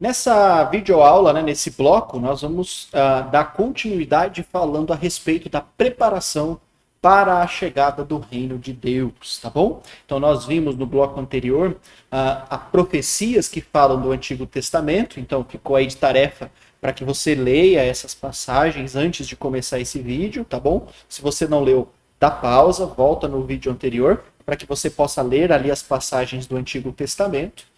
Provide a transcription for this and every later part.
Nessa videoaula, né, nesse bloco, nós vamos dar continuidade falando a respeito da preparação para a chegada do reino de Deus, tá bom? Então nós vimos no bloco anterior a profecias que falam do Antigo Testamento, então ficou aí de tarefa para que você leia essas passagens antes de começar esse vídeo, tá bom? Se você não leu, dá pausa, volta no vídeo anterior, para que você possa ler ali as passagens do Antigo Testamento.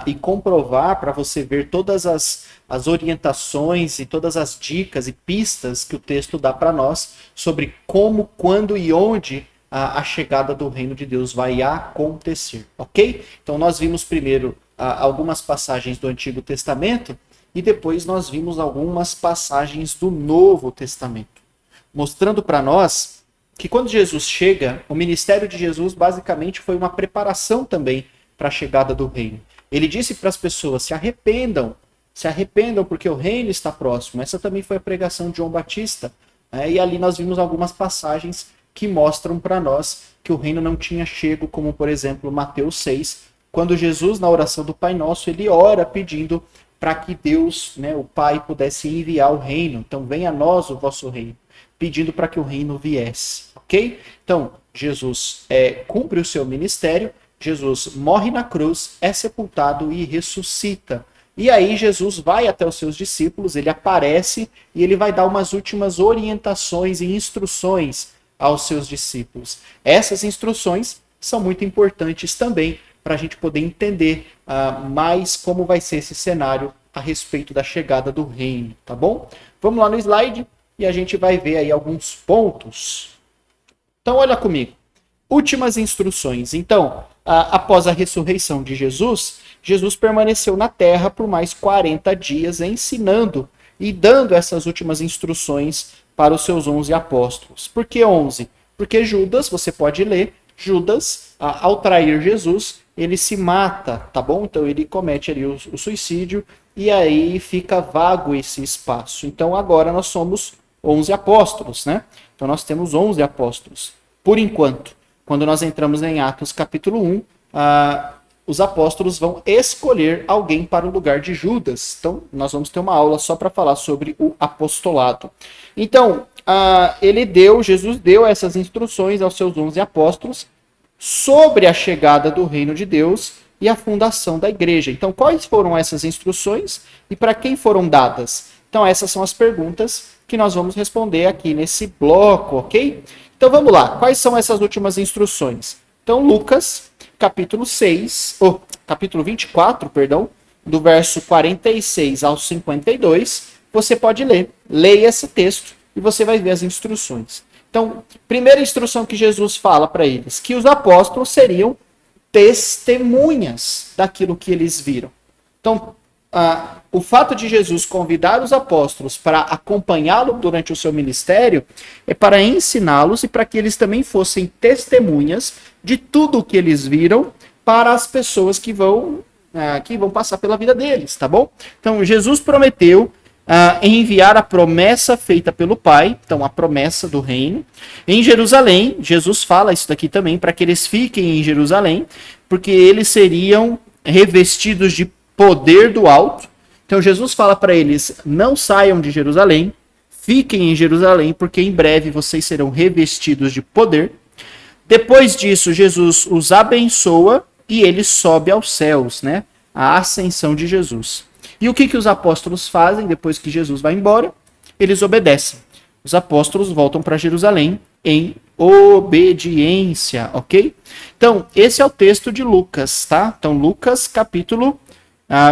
E comprovar para você ver todas as orientações e todas as dicas e pistas que o texto dá para nós sobre como, quando e onde a chegada do reino de Deus vai acontecer, ok? Então nós vimos primeiro algumas passagens do Antigo Testamento e depois nós vimos algumas passagens do Novo Testamento, mostrando para nós que quando Jesus chega, o ministério de Jesus basicamente foi uma preparação também para a chegada do reino. Ele disse para as pessoas, se arrependam porque o reino está próximo. Essa também foi a pregação de João Batista. E ali nós vimos algumas passagens que mostram para nós que o reino não tinha chego, como por exemplo Mateus 6, quando Jesus na oração do Pai Nosso, ele ora pedindo para que Deus, né, o Pai, pudesse enviar o reino. Então venha a nós o vosso reino, pedindo para que o reino viesse, ok? Então Jesus cumpre o seu ministério. Jesus morre na cruz, é sepultado e ressuscita. E aí Jesus vai até os seus discípulos, ele aparece e ele vai dar umas últimas orientações e instruções aos seus discípulos. Essas instruções são muito importantes também para a gente poder entender mais como vai ser esse cenário a respeito da chegada do reino, tá bom? Vamos lá no slide e a gente vai ver aí alguns pontos. Então olha comigo. Últimas instruções. Então, após a ressurreição de Jesus, Jesus permaneceu na terra por mais 40 dias ensinando e dando essas últimas instruções para os seus 11 apóstolos. Por que 11? Porque Judas, você pode ler, Judas, ao trair Jesus, ele se mata, tá bom? Então ele comete ali o suicídio e aí fica vago esse espaço. Então agora nós somos 11 apóstolos, né? Então nós temos 11 apóstolos, por enquanto. Quando nós entramos em Atos capítulo 1, os apóstolos vão escolher alguém para o lugar de Judas. Então, nós vamos ter uma aula só para falar sobre o apostolado. Então, Jesus deu essas instruções aos seus 11 apóstolos sobre a chegada do reino de Deus e a fundação da igreja. Então, quais foram essas instruções e para quem foram dadas? Então, essas são as perguntas que nós vamos responder aqui nesse bloco, ok? Então vamos lá, quais são essas últimas instruções? Então Lucas, capítulo 24, do verso 46 ao 52, você pode ler. Leia esse texto e você vai ver as instruções. Então, primeira instrução que Jesus fala para eles, que os apóstolos seriam testemunhas daquilo que eles viram. Então, o fato de Jesus convidar os apóstolos para acompanhá-lo durante o seu ministério é para ensiná-los e para que eles também fossem testemunhas de tudo o que eles viram para as pessoas que vão passar pela vida deles, tá bom? Então, Jesus prometeu enviar a promessa feita pelo Pai, então a promessa do reino, em Jerusalém. Jesus fala isso daqui também, para que eles fiquem em Jerusalém, porque eles seriam revestidos de poder do alto. Então Jesus fala para eles, não saiam de Jerusalém, fiquem em Jerusalém, porque em breve vocês serão revestidos de poder. Depois disso, Jesus os abençoa e ele sobe aos céus, né? A ascensão de Jesus. E o que os apóstolos fazem depois que Jesus vai embora? Eles obedecem. Os apóstolos voltam para Jerusalém em obediência, ok? Então, esse é o texto de Lucas, tá? Então, Lucas, capítulo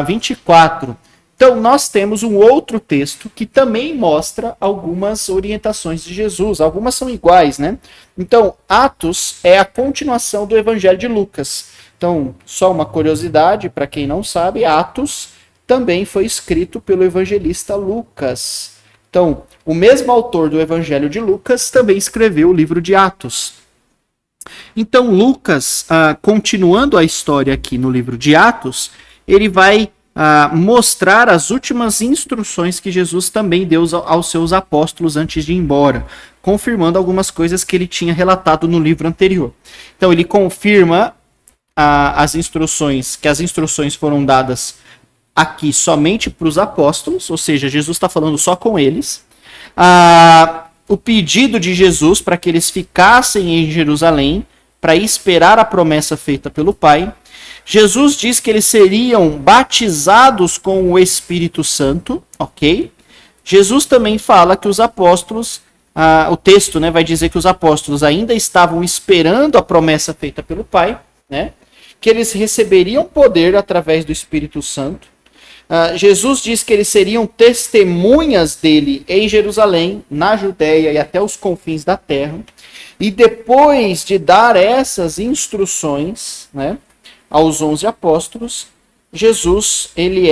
24. Então, nós temos um outro texto que também mostra algumas orientações de Jesus. Algumas são iguais, né? Então, Atos é a continuação do Evangelho de Lucas. Então, só uma curiosidade, para quem não sabe, Atos também foi escrito pelo evangelista Lucas. Então, o mesmo autor do Evangelho de Lucas também escreveu o livro de Atos. Então, Lucas, continuando a história aqui no livro de Atos, ele vai mostrar as últimas instruções que Jesus também deu aos seus apóstolos antes de ir embora, confirmando algumas coisas que ele tinha relatado no livro anterior. Então ele confirma as instruções foram dadas aqui somente para os apóstolos, ou seja, Jesus está falando só com eles. O pedido de Jesus para que eles ficassem em Jerusalém para esperar a promessa feita pelo Pai. Jesus diz que eles seriam batizados com o Espírito Santo, ok? Jesus também fala que os apóstolos, o texto, né, vai dizer que os apóstolos ainda estavam esperando a promessa feita pelo Pai, né? Que eles receberiam poder através do Espírito Santo. Jesus diz que eles seriam testemunhas dele em Jerusalém, na Judéia e até os confins da terra. E depois de dar essas instruções, né, aos 11 apóstolos, Jesus ele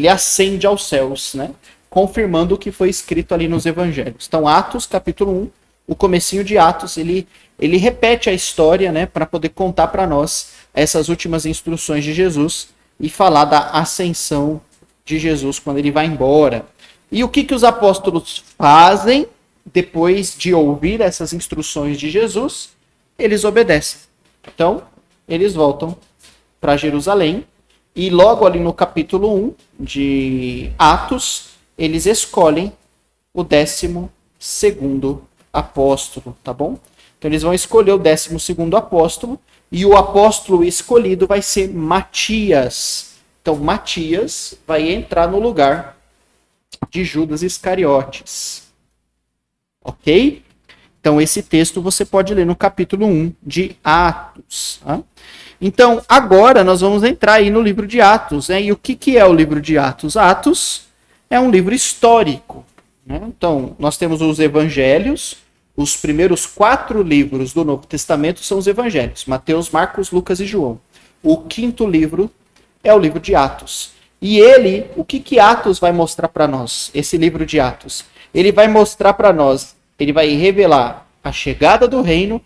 ascende aos céus, né, confirmando o que foi escrito ali nos evangelhos. Então, Atos, capítulo 1, o comecinho de Atos, ele repete a história, né, para poder contar para nós essas últimas instruções de Jesus e falar da ascensão de Jesus quando ele vai embora. E o que os apóstolos fazem depois de ouvir essas instruções de Jesus? Eles obedecem. Então, eles voltam para Jerusalém e logo ali no capítulo 1 de Atos, eles escolhem o 12º apóstolo, tá bom? Então eles vão escolher o 12º apóstolo e o apóstolo escolhido vai ser Matias. Então Matias vai entrar no lugar de Judas Iscariotes. Ok? Então esse texto você pode ler no capítulo 1 de Atos. Tá? Então agora nós vamos entrar aí no livro de Atos. Né? E o que é o livro de Atos? Atos é um livro histórico. Né? Então nós temos os evangelhos. Os primeiros 4 livros do Novo Testamento são os evangelhos. Mateus, Marcos, Lucas e João. O 5º livro é o livro de Atos. E o que Atos vai mostrar para nós? Esse livro de Atos. Ele vai mostrar para nós, ele vai revelar a chegada do reino.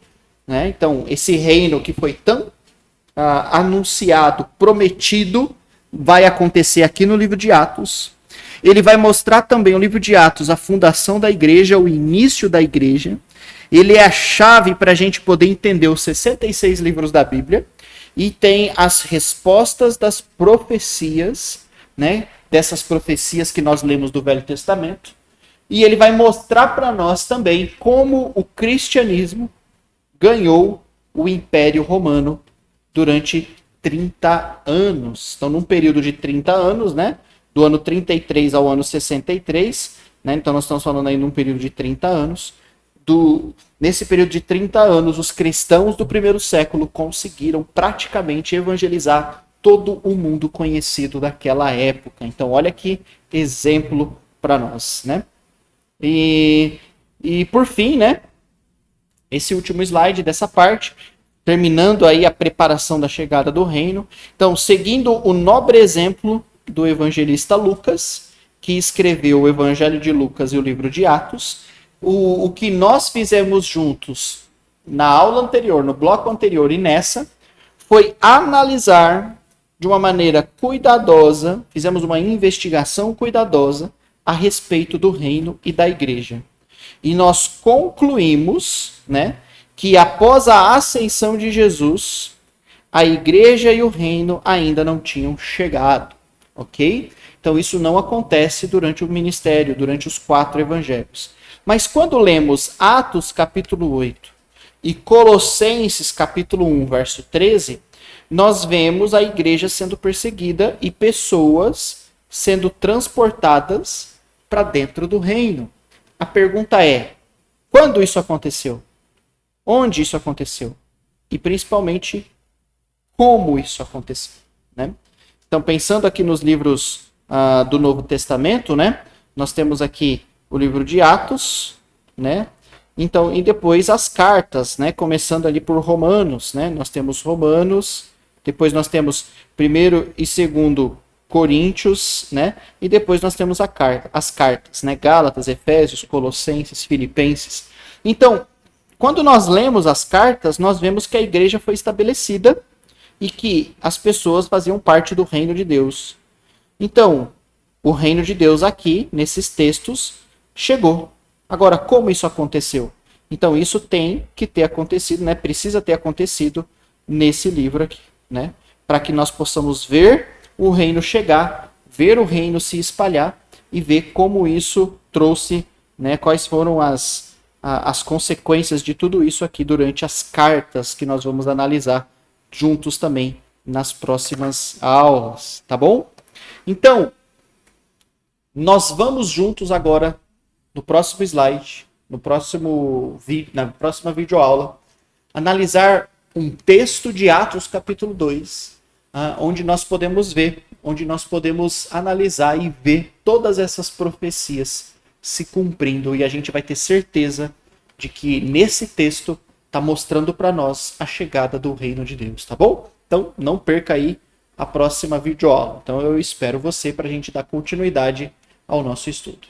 Né? Então, esse reino que foi tão anunciado, prometido, vai acontecer aqui no livro de Atos. Ele vai mostrar também, o livro de Atos, a fundação da igreja, o início da igreja. Ele é a chave para a gente poder entender os 66 livros da Bíblia. E tem as respostas das profecias, né? Dessas profecias que nós lemos do Velho Testamento. E ele vai mostrar para nós também como o cristianismo ganhou o Império Romano durante 30 anos. Então, num período de 30 anos, né? Do ano 33 ao ano 63, né? Então nós estamos falando aí num período de 30 anos. Nesse período de 30 anos, os cristãos do primeiro século conseguiram praticamente evangelizar todo o mundo conhecido daquela época. Então olha que exemplo para nós, né? E por fim, né? Esse último slide dessa parte, terminando aí a preparação da chegada do reino. Então, seguindo o nobre exemplo do evangelista Lucas, que escreveu o Evangelho de Lucas e o livro de Atos, o que nós fizemos juntos na aula anterior, no bloco anterior e nessa, foi analisar de uma maneira cuidadosa, fizemos uma investigação cuidadosa a respeito do reino e da igreja. E nós concluímos, né, que após a ascensão de Jesus, a igreja e o reino ainda não tinham chegado. Ok? Então isso não acontece durante o ministério, durante os 4 evangelhos. Mas quando lemos Atos capítulo 8 e Colossenses capítulo 1, verso 13, nós vemos a igreja sendo perseguida e pessoas sendo transportadas para dentro do reino. A pergunta é, quando isso aconteceu? Onde isso aconteceu? E principalmente, como isso aconteceu? Né? Então, pensando aqui nos livros do Novo Testamento, né? Nós temos aqui o livro de Atos, né? Então, e depois as cartas, né? Começando ali por Romanos, né? Nós temos Romanos, depois nós temos 1º e 2º Coríntios, né? E depois nós temos as cartas, né? Gálatas, Efésios, Colossenses, Filipenses. Então, quando nós lemos as cartas, nós vemos que a igreja foi estabelecida e que as pessoas faziam parte do reino de Deus. Então, o reino de Deus aqui, nesses textos, chegou. Agora, como isso aconteceu? Então, isso tem que ter acontecido, né? Precisa ter acontecido nesse livro aqui, né? Para que nós possamos ver o reino chegar, ver o reino se espalhar e ver como isso trouxe, né, quais foram as consequências de tudo isso aqui durante as cartas que nós vamos analisar juntos também nas próximas aulas, tá bom? Então, nós vamos juntos agora no próximo slide, no próximo na próxima videoaula, analisar um texto de Atos capítulo 2, onde nós podemos ver, onde nós podemos analisar e ver todas essas profecias se cumprindo, e a gente vai ter certeza de que nesse texto está mostrando para nós a chegada do reino de Deus, tá bom? Então não perca aí a próxima videoaula. Então eu espero você para a gente dar continuidade ao nosso estudo.